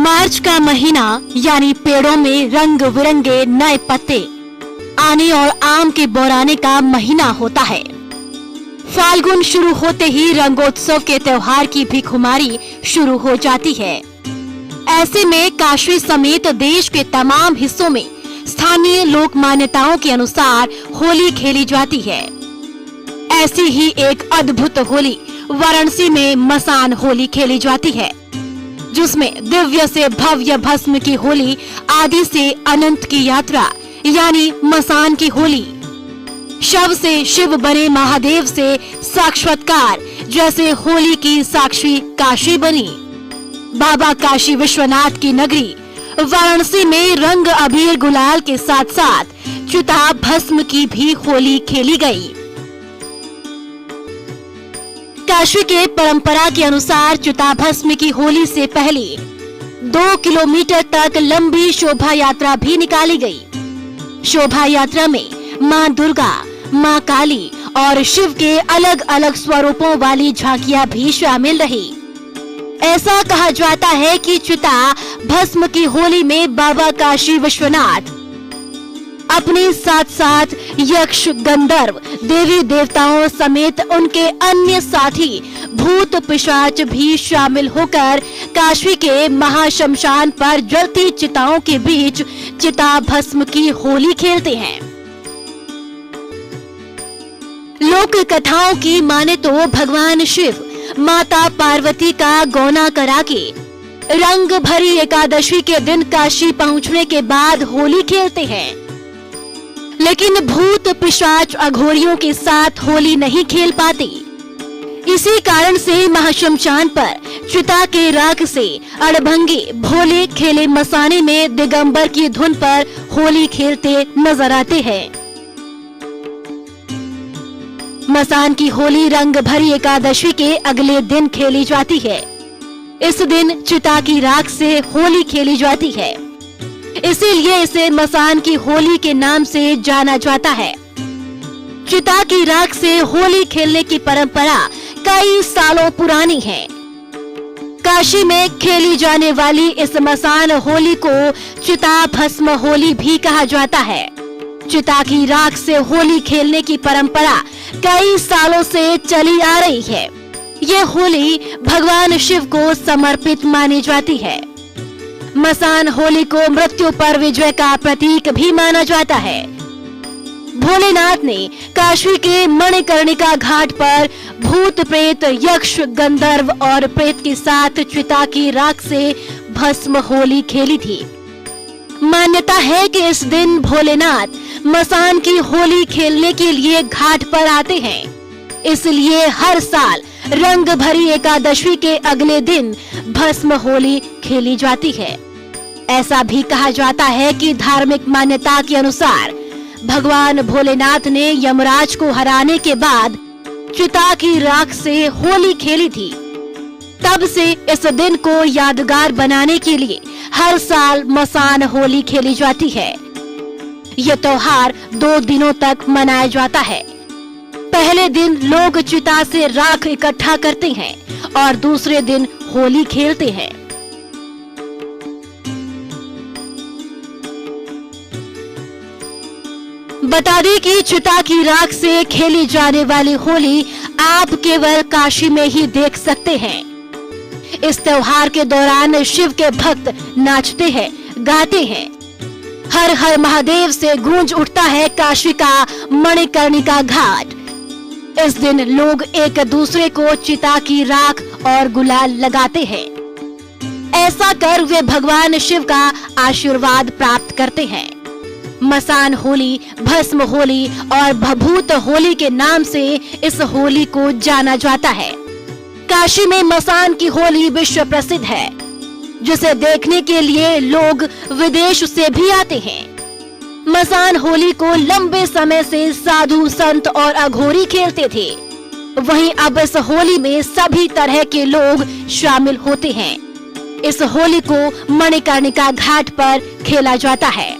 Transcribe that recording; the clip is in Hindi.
मार्च का महीना यानी पेड़ों में रंग बिरंगे नए पत्ते आने और आम के बौराने का महीना होता है। फाल्गुन शुरू होते ही रंगोत्सव के त्योहार की भी खुमारी शुरू हो जाती है। ऐसे में काशी समेत देश के तमाम हिस्सों में स्थानीय लोक मान्यताओं के अनुसार होली खेली जाती है। ऐसी ही एक अद्भुत होली वाराणसी में मसान होली खेली जाती है, जिसमें दिव्य से भव्य भस्म की होली, आदि से अनंत की यात्रा यानी मसान की होली, शव से शिव बने महादेव से साक्षात्कार जैसे होली की साक्षी काशी बनी। बाबा काशी विश्वनाथ की नगरी वाराणसी में रंग अबीर गुलाल के साथ साथ चिता भस्म की भी होली खेली गई। काशी के परंपरा के अनुसार चिता भस्म की होली से पहले 2 किलोमीटर तक लंबी शोभा यात्रा भी निकाली गई। शोभा यात्रा में मां दुर्गा, मां काली और शिव के अलग अलग स्वरूपों वाली झांकियां भी शामिल रही। ऐसा कहा जाता है कि चिता भस्म की होली में बाबा काशी विश्वनाथ अपने साथ साथ यक्ष, गंधर्व, देवी देवताओं समेत उनके अन्य साथी भूत पिशाच भी शामिल होकर काशी के महाशमशान पर जलती चिताओं के बीच चिता भस्म की होली खेलते हैं। लोक कथाओं की माने तो भगवान शिव माता पार्वती का गौना करा के रंग भरी एकादशी के दिन काशी पहुंचने के बाद होली खेलते हैं, लेकिन भूत पिशाच अघोरियों के साथ होली नहीं खेल पाते। इसी कारण से महाशमशान पर चिता के राख से अड़भंगे भोले खेले मसाने में दिगंबर की धुन पर होली खेलते नजर आते हैं। मसान की होली रंग भरी एकादशी के अगले दिन खेली जाती है। इस दिन चिता की राख से होली खेली जाती है, इसीलिए इसे मसान की होली के नाम से जाना जाता है। चिता की राख से होली खेलने की परंपरा कई सालों पुरानी है। काशी में खेली जाने वाली इस मसान होली को चिता भस्म होली भी कहा जाता है। चिता की राख से होली खेलने की परंपरा कई सालों से चली आ रही है। ये होली भगवान शिव को समर्पित मानी जाती है। मसान होली को मृत्यु पर विजय का प्रतीक भी माना जाता है। भोलेनाथ ने काशी के मणिकर्णिका घाट पर भूत प्रेत, यक्ष, गंधर्व और प्रेत के साथ चिता की राख से भस्म होली खेली थी। मान्यता है कि इस दिन भोलेनाथ मसान की होली खेलने के लिए घाट पर आते हैं, इसलिए हर साल रंग भरी एकादशी के अगले दिन भस्म होली खेली जाती है। ऐसा भी कहा जाता है कि धार्मिक मान्यता के अनुसार भगवान भोलेनाथ ने यमराज को हराने के बाद चिता की राख से होली खेली थी। तब से इस दिन को यादगार बनाने के लिए हर साल मसान होली खेली जाती है। यह त्योहार 2 दिनों तक मनाया जाता है। पहले दिन लोग चिता से राख इकट्ठा करते हैं और दूसरे दिन होली खेलते हैं। बता दें कि चिता की राख से खेली जाने वाली होली आप केवल काशी में ही देख सकते हैं। इस त्योहार के दौरान शिव के भक्त नाचते हैं, गाते हैं। हर हर महादेव से गूंज उठता है काशी का मणिकर्णिका घाट। इस दिन लोग एक दूसरे को चिता की राख और गुलाल लगाते हैं। ऐसा कर वे भगवान शिव का आशीर्वाद प्राप्त करते हैं। मसान होली, भस्म होली और भभूत होली के नाम से इस होली को जाना जाता है। काशी में मसान की होली विश्व प्रसिद्ध है, जिसे देखने के लिए लोग विदेश से भी आते हैं। मसान होली को लंबे समय से साधु, संत और अघोरी खेलते थे। वहीं अब इस होली में सभी तरह के लोग शामिल होते हैं। इस होली को मणिकर्णिका घाट पर खेला जाता है।